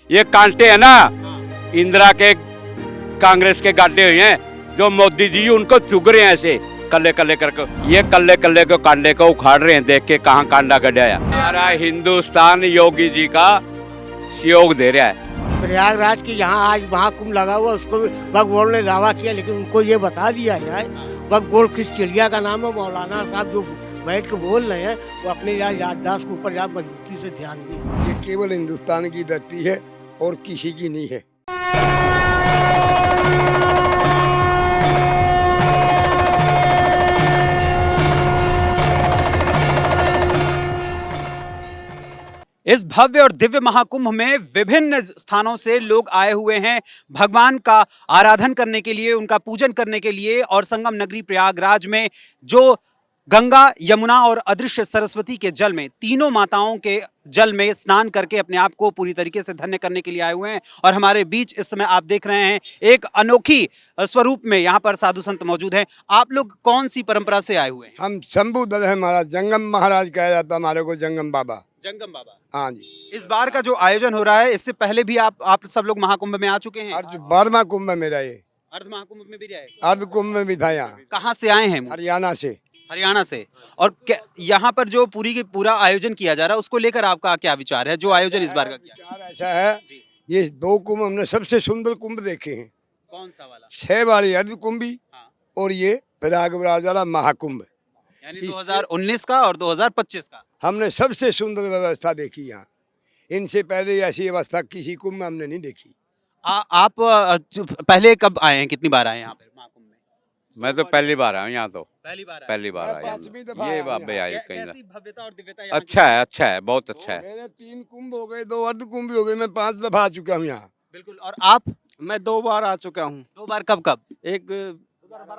ये कांटे है ना, इंदिरा के कांग्रेस के गाड्डे हुए हैं जो मोदी जी उनको चुग रहे हैं ऐसे कल्ले कल्ले करके। ये कल्ले कल्ले को कांडे को उखाड़ रहे हैं, देख के कहाँ कांडा गड्ढाया। हमारा हिंदुस्तान योगी जी का सहयोग दे रहा है। प्रयागराज की यहाँ आज महाकुंभ लगा हुआ, उसको वक्फ बोर्ड ने दावा किया, लेकिन उनको ये बता दिया जाए वक्फ बोर्ड किस चिड़िया का नाम है। मौलाना साहब जो बैठ के बोल रहे हैं वो अपने याददाश्त के ऊपर आप मजबूती से ध्यान दें। ये केवल हिंदुस्तान की धरती है और किसी की नहीं है। इस भव्य और दिव्य महाकुंभ में विभिन्न स्थानों से लोग आए हुए हैं भगवान का आराधन करने के लिए, उनका पूजन करने के लिए। और संगम नगरी प्रयागराज में जो गंगा, यमुना और अदृश्य सरस्वती के जल में, तीनों माताओं के जल में स्नान करके अपने आप को पूरी तरीके से धन्य करने के लिए आए हुए हैं। और हमारे बीच इस समय आप देख रहे हैं एक अनोखी स्वरूप में यहाँ पर साधु संत मौजूद हैं। आप लोग कौन सी परंपरा से आए हुए हैं? हम शंभू दल है महाराज, जंगम महाराज कहा जाता हमारे को, जंगम बाबा। जंगम बाबा। हाँ जी। इस बार का जो आयोजन हो रहा है, इससे पहले भी आप सब लोग महाकुंभ में आ चुके हैं? अर्ध 12वां कुंभ है मेरा ये। अर्ध महाकुंभ में भी रहे? अर्ध कुंभ में भी था यहाँ। कहाँ से आए हैं? हरियाणा से। हरियाणा से। और यहाँ पर जो पूरा आयोजन किया जा रहा है, उसको लेकर आपका क्या विचार है? जो आयोजन इस बार का किया? विचार ऐसा है, ये 2 कुंभ हमने सबसे सुंदर कुंभ देखे हैं। कौन सा वाला? 6 वाली अर्ध कुंभी और ये प्रयागराज वाला महाकुंभ, यानी 2019 का और 2025 का। हमने सबसे सुंदर व्यवस्था देखी यहाँ। इनसे पहले ऐसी व्यवस्था किसी कुंभ में हमने नहीं देखी। आप पहले कब आए हैं, कितनी बार आए हैं यहाँ पे महाकुंभ में? मैं तो पहली बार आया हूँ यहाँ, तो पहली बार आया हूँ। 5वीं दफा ये आया बाबे आए कहीं कैसी भव्यता और दिव्यता यहाँ की? अच्छा है, बहुत अच्छा है। मेरे 3 कुंभ हो गए, 2 अर्ध कुंभ भी हो गए, मैं 5 दफा आ चुका हूँ यहाँ। बिल्कुल। और आप? मैं 2 बार आ चुका हूँ। 2 बार? कब? एक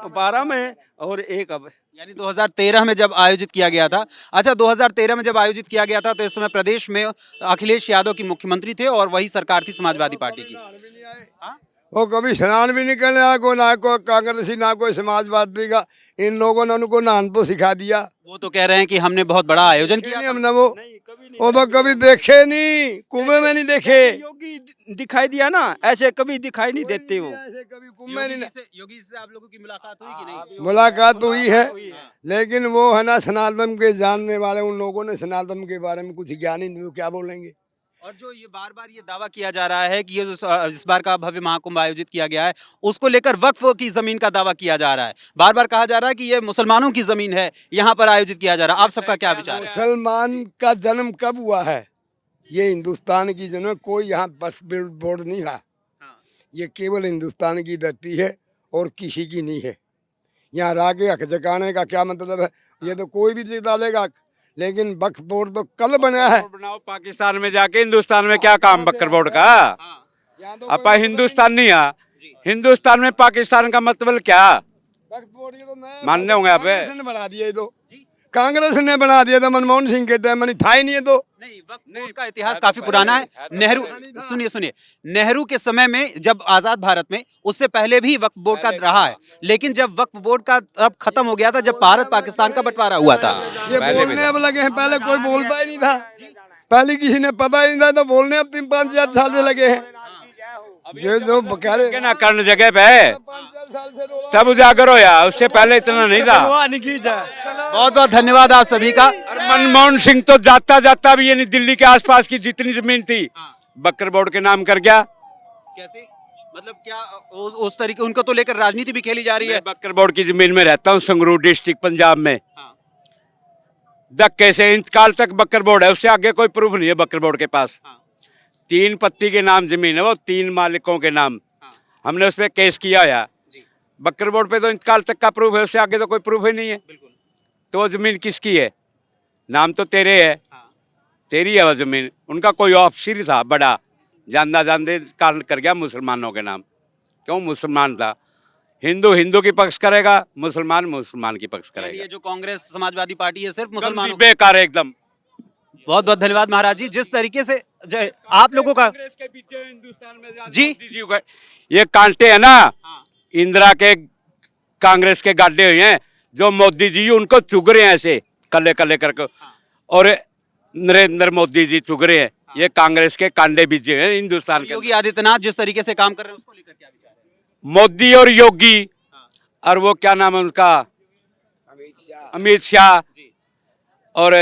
12 में और एक अब। यानी 2013 में जब आयोजित किया गया था। अच्छा, 2013 में जब आयोजित किया गया था तो इस समय प्रदेश में अखिलेश यादव की मुख्यमंत्री थे और वही सरकार थी समाजवादी पार्टी की। हाँ? वो कभी स्नान भी नहीं करने आया, कोई ना कोई कांग्रेसी ना कोई समाजवादी का। इन लोगों ने उनको नहान तो सिखा दिया। वो तो कह रहे हैं कि हमने बहुत बड़ा आयोजन किया था। हमने वो तो कभी देखे नहीं, कुंभ में नहीं देखे। योगी दिखाई दिया ना, ऐसे कभी दिखाई नहीं देते वो। ऐसे कभी कुंभ में नहीं। योगी जी से आप लोगों की मुलाकात हुई कि नहीं? मुलाकात हुई है, लेकिन वो है ना सनातन के जानने वाले, उन लोगों ने सनातन के बारे में कुछ ज्ञान ही नहीं, तो क्या बोलेंगे। और जो ये बार ये दावा किया जा रहा है कि ये जो इस बार का भव्य महाकुंभ आयोजित किया गया है, उसको लेकर वक्फ की जमीन का दावा किया जा रहा है। बार कहा जा रहा है कि ये मुसलमानों की जमीन है, यहाँ पर आयोजित किया जा रहा है। आप सबका क्या विचार है? मुसलमान का जन्म कब हुआ है? ये हिंदुस्तान की जन्म, कोई यहाँ बस बोर्ड नहीं रहा। ये केवल हिंदुस्तान की धरती है और किसी की नहीं है। यहाँ रागे हक जकाने का क्या मतलब है? ये तो कोई भी जिता लेगा, लेकिन वक्फ बोर्ड तो कल बना है। बनाओ पाकिस्तान में जाके, हिंदुस्तान में क्या काम बकर बोर्ड का? अपा हिंदुस्तान नहीं है, हिंदुस्तान में पाकिस्तान का मतलब क्या? वक्फ बोर्ड ये तो मानने होंगे आप? कांग्रेस ने बना दिया, ये तो कांग्रेस ने बना दिया था, मनमोहन सिंह के टाइम में था ही नहीं। ये तो नहीं, वक्फ बोर्ड का इतिहास काफी पुराना है। नेहरू, सुनिए, नेहरू के समय में जब आजाद भारत में, उससे पहले भी वक्फ बोर्ड का रहा है। लेकिन जब वक्फ बोर्ड का अब खत्म हो गया था, जब भारत पाकिस्तान का बंटवारा हुआ था। ये बोलने अब लगे हैं, पहले कोई बोलता ही नहीं था, पहले किसी ने पता ही नहीं था, तो बोलने अब 3-5 साल से लगे हैं। जो बकारे ना करने जगह पे तब उजागर हो, या उससे पहले इतना नहीं था। बहुत बहुत धन्यवाद आप सभी का। मनमोहन सिंह तो जाता भी ये नहीं, दिल्ली के आसपास की जितनी जमीन थी बकर बोर्ड के नाम कर गया। कैसे? मतलब क्या उस तरीके, उनको तो लेकर राजनीति भी खेली जा रही है। बकर बोर्ड की जमीन में रहता हूँ, संगरूर डिस्ट्रिक्ट पंजाब में। धक्के से इंतकाल तक बकर बोर्ड है, उससे आगे कोई प्रूफ नहीं है बकर बोर्ड के पास। 3 पत्ती के नाम जमीन है, वो 3 मालिकों के नाम। हमने उस पर केस किया है। बकर बोर्ड पे तो इंतकाल तक का प्रूफ है, उससे आगे तो कोई प्रूफ ही नहीं है। तो वो जमीन किसकी है? नाम तो तेरे है, तेरी है वो जमीन। उनका कोई ऑफिसर था बड़ा, जानते काल कर गया मुसलमानों के नाम। क्यों? मुसलमान था। हिंदू की पक्ष करेगा, मुसलमान की पक्ष करेगा। ये जो कांग्रेस समाजवादी पार्टी है, सिर्फ मुसलमानों बेकार है एकदम। बहुत बहुत धन्यवाद महाराज जी। जिस तरीके से आप लोगों का के पीछे हिंदुस्तान में जी, ये कांटे है ना, इंदिरा के कांग्रेस के गाड्डे हुए हैं जो मोदी जी उनको चुग रहे हैं ऐसे कल्ले कल्ले करके। और नरेंद्र मोदी जी चुग रहे हैं। ये कांग्रेस के कांडे बीजे हैं हिंदुस्तान के। योगी आदित्यनाथ जिस तरीके से काम कर रहे हैं उसको लेकर क्या विचार है? मोदी और योगी और वो क्या नाम है उनका, अमित शाह और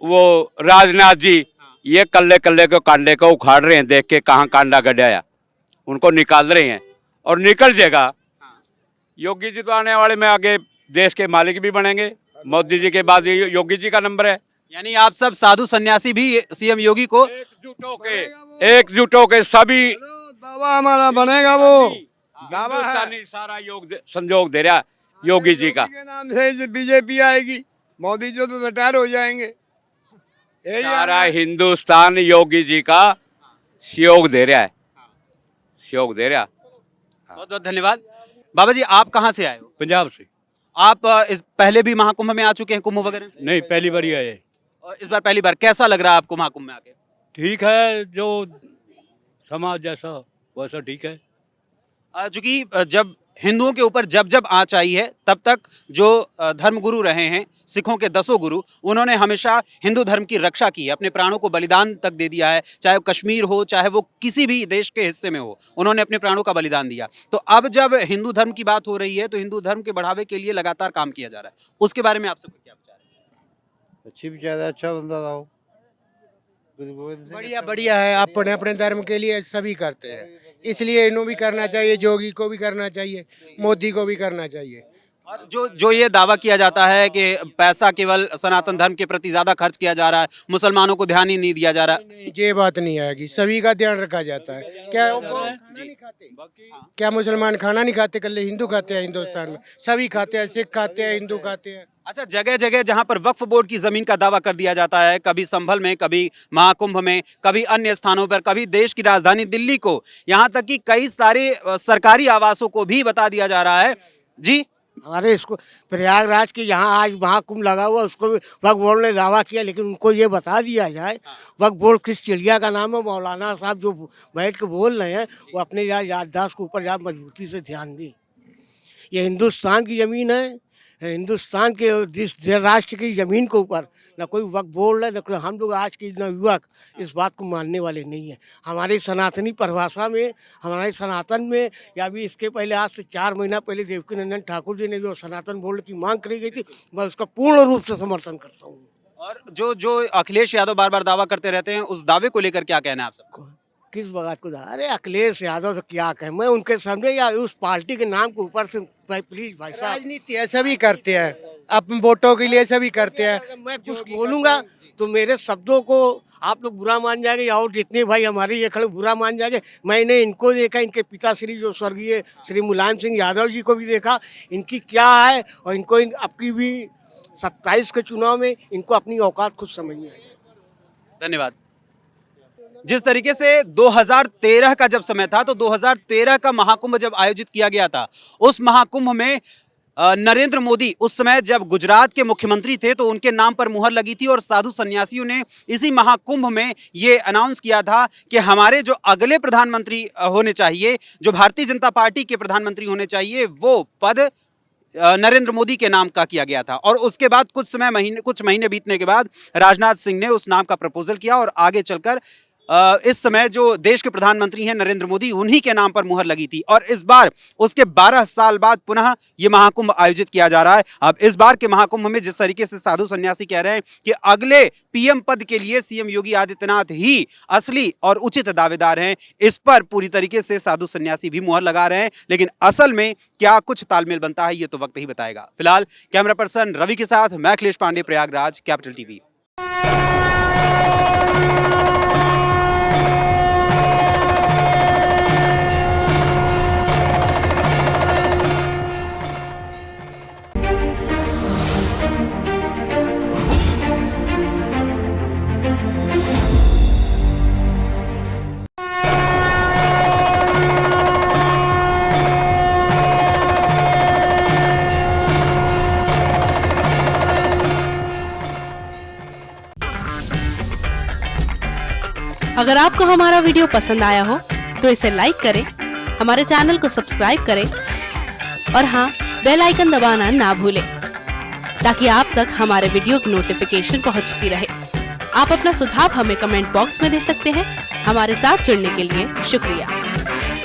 वो राजनाथ जी, ये कल्ले कल्ले को कांडे को उखाड़ रहे हैं। देख के कहाँ कांडा गड़ाया, उनको निकाल रहे हैं और निकल जाएगा। योगी जी तो आने वाले में आगे देश के मालिक भी बनेंगे। मोदी जी के बाद योगी जी का नंबर है। यानी आप सब साधु सन्यासी भी सीएम योगी को एकजुट होके सभी बाबा हमारा बनेगा वो दावा है। हिंदुस्तानी सारा संजोग दे रहा योगी जी का। के नाम से बीजेपी आएगी, मोदी जी तो रिटायर हो जाएंगे। यही सारा हिंदुस्तान योगी जी का सहयोग दे रहा है, सहयोग दे रहा। बहुत बहुत धन्यवाद। बाबा जी आप कहाँ से आए हो? पंजाब से। आप इस पहले भी महाकुंभ में आ चुके हैं, कुंभ वगैरह में? नहीं, पहली बार ही आए। और इस बार पहली बार कैसा लग रहा है आपको महाकुंभ में आके? ठीक है, जो समाज जैसा वैसा ठीक है। चूंकि जब हिंदुओं के ऊपर जब जब आँच आई है तब तक जो धर्मगुरु रहे हैं, सिखों के 10 गुरु, उन्होंने हमेशा हिंदू धर्म की रक्षा की है, अपने प्राणों को बलिदान तक दे दिया है। चाहे वो कश्मीर हो, चाहे वो किसी भी देश के हिस्से में हो, उन्होंने अपने प्राणों का बलिदान दिया। तो अब जब हिंदू धर्म की बात हो रही है तो हिंदू धर्म के बढ़ावे के लिए लगातार काम किया जा रहा है, उसके बारे में आप सबको क्या विचार है? अच्छी विचार है, अच्छा बंदा था वो। बढ़िया बढ़िया है। अपने अपने धर्म के लिए सभी करते हैं, इसलिए इन्हों भी करना चाहिए, जोगी को भी करना चाहिए, मोदी को भी करना चाहिए। और जो ये दावा किया जाता है कि पैसा केवल सनातन धर्म के प्रति ज्यादा खर्च किया जा रहा है, मुसलमानों को ध्यान ही नहीं दिया जा रहा। ये बात नहीं आएगी, सभी का ध्यान रखा जाता है। क्या खाना नहीं खाते? क्या मुसलमान खाना नहीं खाते? कल हिंदू खाते हैं, हिंदुस्तान में सभी खाते हैं, सिख खाते हैं, हिंदू खाते हैं। अच्छा, जगह जगह जहां पर वक्फ बोर्ड की जमीन का दावा कर दिया जाता है, कभी संभल में, कभी महाकुंभ में, कभी अन्य स्थानों पर, कभी देश की राजधानी दिल्ली को, यहां तक कि कई सारे सरकारी आवासों को भी बता दिया जा रहा है। जी, हमारे इसको प्रयागराज के यहाँ आज महाकुंभ लगा हुआ, उसको भी वक्फ बोर्ड ने दावा किया, लेकिन उनको ये बता दिया जाए वक्फ बोर्ड किस चिड़िया का नाम है। मौलाना साहब जो बैठ के बोल रहे हैं वो अपने याददाश्त के ऊपर मजबूती से ध्यान दें। ये हिंदुस्तान की ज़मीन है, हिंदुस्तान के जिस राष्ट्र की ज़मीन के ऊपर न कोई वक्फ बोर्ड है, न कोई। हम लोग आज के युवक इस बात को मानने वाले नहीं हैं। हमारी सनातनी परिभाषा में, हमारे सनातन में, या भी इसके पहले आज से 4 महीना पहले देवकीनंदन ठाकुर जी ने जो सनातन बोर्ड की मांग करी गई थी, मैं उसका पूर्ण रूप से समर्थन करता हूँ। और जो अखिलेश यादव बार बार दावा करते रहते हैं, उस दावे को लेकर क्या कहना है आप सबको? किस बात को? अरे अखिलेश यादव से क्या कहें, मैं उनके सामने या उस पार्टी के नाम के ऊपर से प्लीज भाई साहब। राजनीति है, सभी करते हैं, अपने वोटों के लिए सभी करते हैं। मैं कुछ बोलूंगा तो मेरे शब्दों को आप लोग बुरा मान जाएंगे, और जितने भाई हमारे ये खड़े बुरा मान जाएंगे। मैंने इनको देखा, इनके पिताश्री जो स्वर्गीय श्री मुलायम सिंह यादव जी को भी देखा, इनकी क्या है, और इनको आपकी भी 27 के चुनाव में इनको अपनी औकात खुद समझ में आ जाए। धन्यवाद। जिस तरीके से 2013 का जब समय था, तो 2013 का महाकुंभ जब आयोजित किया गया था, उस महाकुंभ में नरेंद्र मोदी उस समय जब गुजरात के मुख्यमंत्री थे, तो उनके नाम पर मुहर लगी थी और साधु सन्यासियों ने इसी महाकुंभ में ये अनाउंस किया था कि हमारे जो अगले प्रधानमंत्री होने चाहिए, जो भारतीय जनता पार्टी के प्रधानमंत्री होने चाहिए, वो पद नरेंद्र मोदी के नाम का किया गया था। और उसके बाद कुछ महीने बीतने के बाद राजनाथ सिंह ने उस नाम का प्रपोजल किया और आगे चलकर इस समय जो देश के प्रधानमंत्री हैं नरेंद्र मोदी, उन्हीं के नाम पर मुहर लगी थी। और इस बार उसके 12 साल बाद पुनः ये महाकुंभ आयोजित किया जा रहा है। अब इस बार के महाकुंभ में जिस तरीके से साधु सन्यासी कह रहे हैं कि अगले पीएम पद के लिए सीएम योगी आदित्यनाथ ही असली और उचित दावेदार हैं, इस पर पूरी तरीके से साधु सन्यासी भी मुहर लगा रहे हैं। लेकिन असल में क्या कुछ तालमेल बनता है, ये तो वक्त ही बताएगा। फिलहाल कैमरा पर्सन रवि के साथ मैं अखिलेश पांडे, प्रयागराज, कैपिटल टीवी। अगर आपको हमारा वीडियो पसंद आया हो तो इसे लाइक करें, हमारे चैनल को सब्सक्राइब करें और हाँ, बेल आइकन दबाना ना भूलें ताकि आप तक हमारे वीडियो की नोटिफिकेशन पहुंचती रहे। आप अपना सुझाव हमें कमेंट बॉक्स में दे सकते हैं। हमारे साथ जुड़ने के लिए शुक्रिया।